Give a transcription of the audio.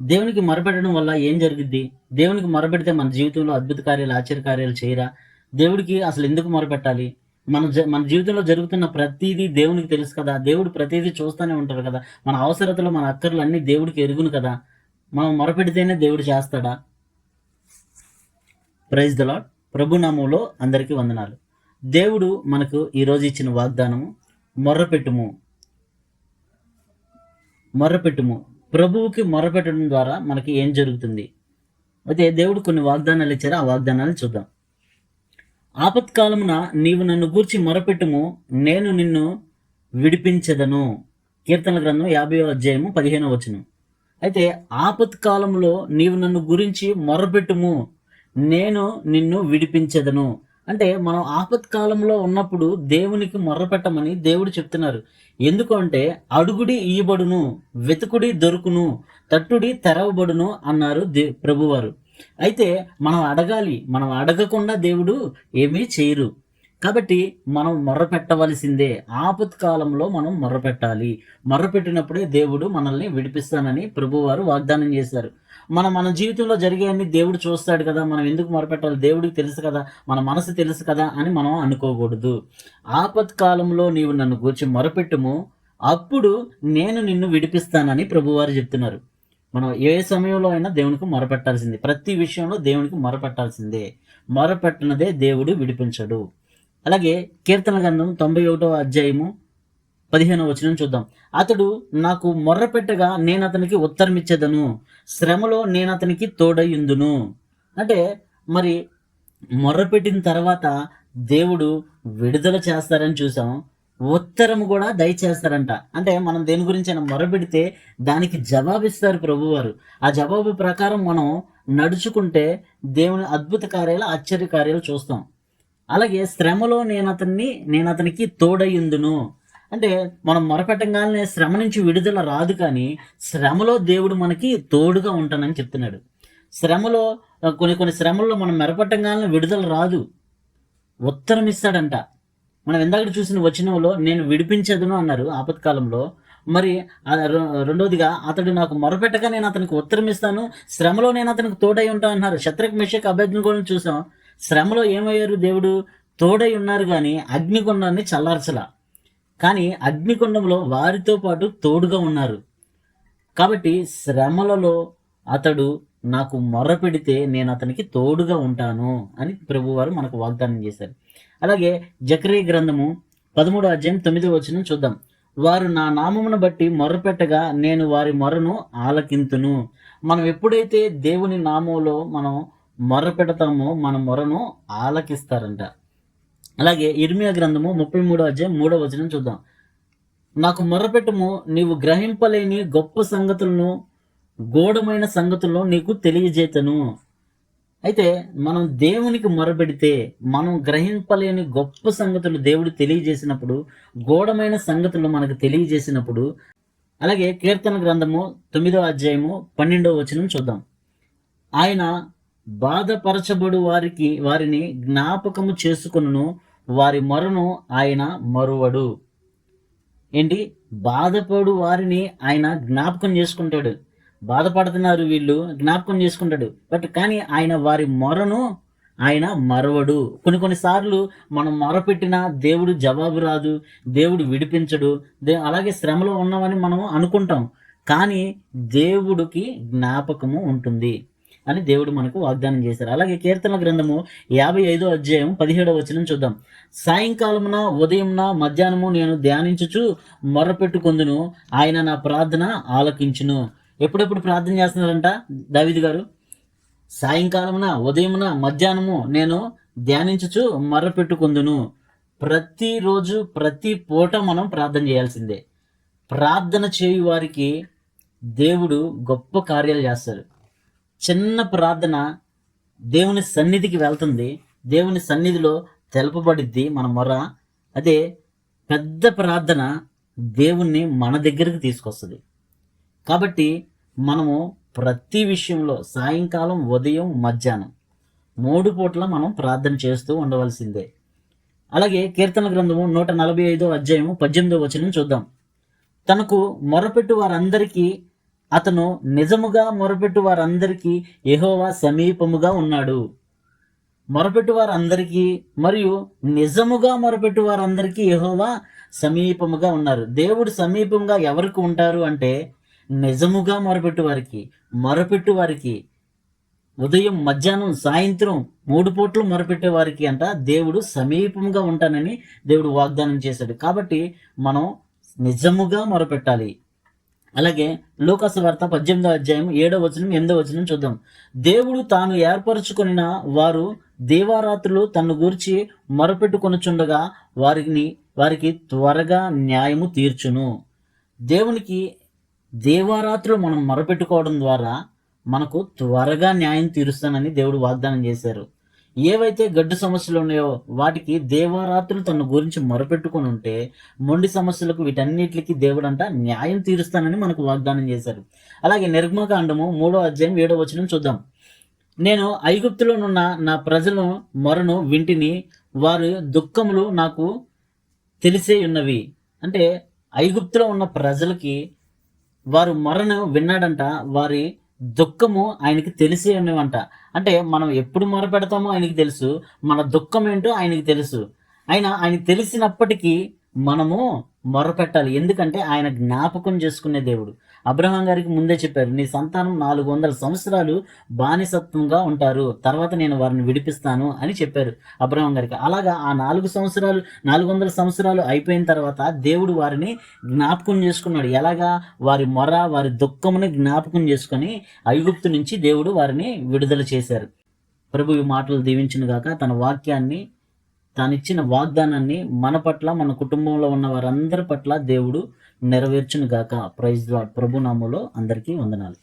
దేవునికి మొరపెట్టడం వల్ల ఏం జరుగుద్ది? దేవునికి మొరపెడితే మన జీవితంలో అద్భుత కార్యాలు, ఆశ్చర్య కార్యాలు చేయరా? దేవుడికి అసలు ఎందుకు మొరపెట్టాలి? మన జీవితంలో జరుగుతున్న ప్రతీదీ దేవునికి తెలుసు కదా! దేవుడు ప్రతీదీ చూస్తూనే ఉంటాడు కదా! మన అవసరతలు, మన అక్కర్లు అన్నీ దేవుడికి ఎరుగును కదా! మనం మొరపెడితేనే దేవుడు చేస్తాడా? Praise the lord. ప్రభు నామములో అందరికీ వందనాలు. దేవుడు మనకు ఈరోజు ఇచ్చిన వాగ్దానము మొర్రపెట్టుము. మొర్రపెట్టుము. ప్రభువుకి మొర్రపెట్టడం ద్వారా మనకి ఏం జరుగుతుంది? అయితే దేవుడు కొన్ని వాగ్దానాలు ఇచ్చారు. ఆ వాగ్దానాలు చూద్దాం. ఆపత్కాలమున నీవు నన్ను గూర్చి మొరపెట్టుము, నేను నిన్ను విడిపించెదను. కీర్తనల గ్రంథం 50వ అధ్యాయము 15వ వచనం. అయితే ఆపత్కాలంలో నీవు నన్ను గురించి మొరపెట్టుము, నేను నిన్ను విడిపించెదను. అంటే మనం ఆపత్కాలంలో ఉన్నప్పుడు దేవునికి మొర్రపెట్టమని దేవుడు చెప్తున్నారు. ఎందుకు అంటే అడుగుడి ఇయ్యబడును, వెతుకుడి దొరుకును, తట్టుడి తెరవబడును అన్నారు ప్రభువారు. అయితే మనం అడగాలి. మనం అడగకుండా దేవుడు ఏమీ చేయరు. కాబట్టి మనం మొర్రపెట్టవలసిందే. ఆపత్కాలంలో మనం మొర్రపెట్టాలి. మొర్రపెట్టినప్పుడే దేవుడు మనల్ని విడిపిస్తానని ప్రభువారు వాగ్దానం చేశారు. మన జీవితంలో జరిగేవన్నీ దేవుడు చూస్తాడు కదా! మనం ఎందుకు మొరపెట్టాలి? దేవుడికి తెలుసు కదా! మన మనసు తెలుసు కదా! అని మనం అనుకోకూడదు. ఆపత్కాలంలో నీవు నన్ను గూర్చి మొరపెట్టుము, అప్పుడు నేను నిన్ను విడిపిస్తానని ప్రభువారు చెప్తున్నారు. మనం ఏ సమయంలో అయినా దేవునికి మొరపెట్టాల్సిందే. ప్రతి విషయంలో దేవునికి మొరపెట్టాల్సిందే. మొరపెట్టనిదే దేవుడు విడిపించడు. అలాగే కీర్తన గ్రంథం 91వ అధ్యాయము 15వ వచనం చూద్దాం. అతడు నాకు మొర్రపెట్టగా నేను అతనికి ఉత్తరమిచ్చేదను, శ్రమలో నేను అతనికి తోడయుందును. అంటే మరి మొర్రపెట్టిన తర్వాత దేవుడు విడుదల చేస్తారని చూసాం. ఉత్తరం కూడా దయచేస్తారంట. అంటే మనం దేని గురించి అయినా మొరపెడితే దానికి జవాబిస్తారు ప్రభువారు. ఆ జవాబు ప్రకారం మనం నడుచుకుంటే దేవుని అద్భుత కార్యాలు, ఆశ్చర్య కార్యాలు చూస్తాం. అలాగే శ్రమలో నేను అతనికి తోడయుందును. అంటే మనం మొరపెట్టంగానే శ్రమ నుంచి విడుదల రాదు, కానీ శ్రమలో దేవుడు మనకి తోడుగా ఉంటానని చెప్తున్నాడు. శ్రమలో కొన్ని శ్రమల్లో మనం మొరపెట్టంగానే విడుదల రాదు, ఉత్తరం ఇస్తాడంట. మనం ఇందాక చూసిన వచనంలో నేను విడిపించదును అన్నారు ఆపత్కాలంలో. మరి రెండోదిగా అతడు నాకు మొరపెట్టగా నేను అతనికి ఉత్తరం ఇస్తాను, శ్రమలో నేను అతనికి తోడై ఉంటాను అన్నారు. శత్రుఘ్ మెషక్ అబేద్నెగోలను చూసాం. శ్రమలో ఏమయ్యారు? దేవుడు తోడై ఉన్నారు, కానీ అగ్నిగుండాన్ని చల్లార్చలా. కానీ అగ్నికుండంలో వారితో పాటు తోడుగా ఉన్నారు. కాబట్టి శ్రమలలో అతడు నాకు మొర్రపెడితే నేను అతనికి తోడుగా ఉంటాను అని ప్రభువారు మనకు వాగ్దానం చేశారు. అలాగే జకరియా గ్రంథము 13వ అధ్యాయం 9వ వచనం చూద్దాం. వారు నా నామమును బట్టి మొర్రపెట్టగా నేను వారి మొరను ఆలకింతును. మనం ఎప్పుడైతే దేవుని నామంలో మనం మొర్రపెడతామో మన మొరను ఆలకిస్తారంట. అలాగే ఇర్మియా గ్రంథము 33వ అధ్యాయం 3వ వచనం చూద్దాం. నాకు మొర్రపెట్టుము, నీవు గ్రహింపలేని గొప్ప సంగతులను, గూఢమైన సంగతులను నీకు తెలియజేతను. అయితే మనం దేవునికి మొరపెడితే మనం గ్రహింపలేని గొప్ప సంగతులు దేవుడు తెలియజేసినప్పుడు, గూఢమైన సంగతులు మనకు తెలియజేసినప్పుడు. అలాగే కీర్తన గ్రంథము 9వ అధ్యాయము 12వ వచనం చూద్దాం. ఆయన బాధపరచబడు వారిని జ్ఞాపకము చేసుకొనును, వారి మొరను ఆయన మరువడు. ఏంటి? బాధపడు వారిని ఆయన జ్ఞాపకం చేసుకుంటాడు. బాధపడుతున్నారు వీళ్ళు, జ్ఞాపకం చేసుకుంటాడు. కానీ ఆయన వారి మొరను ఆయన మరవడు. కొన్నిసార్లు మనం మొరపెట్టినా దేవుడు జవాబు రాదు, దేవుడు విడిపించడు. అలాగే శ్రమలో ఉన్నామని మనం అనుకుంటాం, కానీ దేవుడికి జ్ఞాపకము ఉంటుంది అని దేవుడు మనకు వాగ్దానం చేశారు. అలాగే కీర్తన గ్రంథము 55వ అధ్యాయం 17వ వచనం చూద్దాం. సాయంకాలమున, ఉదయమున, మధ్యాహ్నము నేను ధ్యానించుచు మొర్రపెట్టుకొందును, ఆయన నా ప్రార్థన ఆలకించును. ఎప్పుడెప్పుడు ప్రార్థన చేస్తున్నారంట దావీదు గారు? సాయంకాలమున, ఉదయమున, మధ్యాహ్నము నేను ధ్యానించుచు మొర్రపెట్టుకొందును. ప్రతిరోజు ప్రతి పూట మనం ప్రార్థన చేయాల్సిందే. ప్రార్థన చేయు వారికి దేవుడు గొప్ప కార్యాలు చేస్తారు. చిన్న ప్రార్థన దేవుని సన్నిధికి వెళ్తుంది, దేవుని సన్నిధిలో తెలపబడిద్ది మన మొర. అదే పెద్ద ప్రార్థన దేవుణ్ణి మన దగ్గరికి తీసుకొస్తుంది. కాబట్టి మనము ప్రతి విషయంలో సాయంకాలం, ఉదయం, మధ్యాహ్నం 3 పూట్ల మనం ప్రార్థన చేస్తూ ఉండవలసిందే. అలాగే కీర్తన గ్రంథము 145వ అధ్యాయము 18వ వచనం చూద్దాం. తనకు మొరపెట్టు వారందరికీ అతను నిజముగా మొరపెట్టు వారందరికీ యెహోవా సమీపముగా ఉన్నాడు. మొరపెట్టు వారందరికీ మరియు నిజముగా మొరపెట్టు వారందరికీ యెహోవా సమీపముగా ఉన్నారు. దేవుడు సమీపంగా ఎవరికి ఉంటారు అంటే నిజముగా మొరపెట్టు వారికి ఉదయం, మధ్యాహ్నం, సాయంత్రం 3 పూటలు మొరపెట్టే వారికి అంట దేవుడు సమీపంగా ఉంటానని దేవుడు వాగ్దానం చేశాడు. కాబట్టి మనం నిజముగా మొరపెట్టాలి. అలాగే లూకాసు వార్త 18వ అధ్యాయం 7వ వచనం 8వ వచనం చూద్దాం. దేవుడు తాను ఏర్పరచుకొనిన వారు దీవారాత్రులు తన్ను గూర్చి మొరపెట్టుకొనుచుండగా వారికి త్వరగా న్యాయము తీర్చును. దేవునికి దీవారాత్రులు మనం మొరపెట్టుకోవడం ద్వారా మనకు త్వరగా న్యాయం తీరుస్తానని దేవుడు వాగ్దానం చేశారు. ఏవైతే గడ్డు సమస్యలు ఉన్నాయో వాటికి దేవారాత్రులు తన గురించి మొరపెట్టుకొని ఉంటే మొండి సమస్యలకు వీటన్నిటికి దేవుడంట న్యాయం తీరుస్తానని మనకు వాగ్దానం చేశారు. అలాగే నిర్గమకాండము 3వ అధ్యాయం 7వ వచనం చూద్దాం. నేను ఐగుప్తులోనున్న నా ప్రజల మొరను వింటిని, వారి దుఃఖములు నాకు తెలిసే ఉన్నవి. అంటే ఐగుప్తులో ఉన్న ప్రజలకి వారు మొరను విన్నాడంట, వారి దుఃఖము ఆయనకి తెలిసే ఉన్నవంట. అంటే మనం ఎప్పుడు మొర పెడతామో ఆయనకి తెలుసు, మన దుఃఖం ఏంటో ఆయనకి తెలుసు. ఆయనకి తెలిసినప్పటికీ మనము మొరపెట్టాలి. ఎందుకంటే ఆయన జ్ఞాపకం చేసుకునే దేవుడు. అబ్రహాం గారికి ముందే చెప్పారు, నీ సంతానం 400 సంవత్సరాలు బానిసత్వంగా ఉంటారు, తర్వాత నేను వారిని విడిపిస్తాను అని చెప్పారు అబ్రహాం గారికి. అలాగా ఆ 400 సంవత్సరాలు అయిపోయిన తర్వాత దేవుడు వారిని జ్ఞాపకం చేసుకున్నాడు. ఎలాగా? వారి మొర, వారి దుఃఖముని జ్ఞాపకం చేసుకొని ఐగుప్తు నుంచి దేవుడు వారిని విడుదల చేశారు. ప్రభు ఈ మాటలు దీవించును గాక. తన వాక్యాన్ని, తానిచ్చిన వాగ్దానాన్ని మన పట్ల, మన కుటుంబంలో ఉన్న వారందరి పట్ల దేవుడు నెరవేర్చును గాక. Praise lord. ప్రభు నామములో అందరికీ వందనాలు.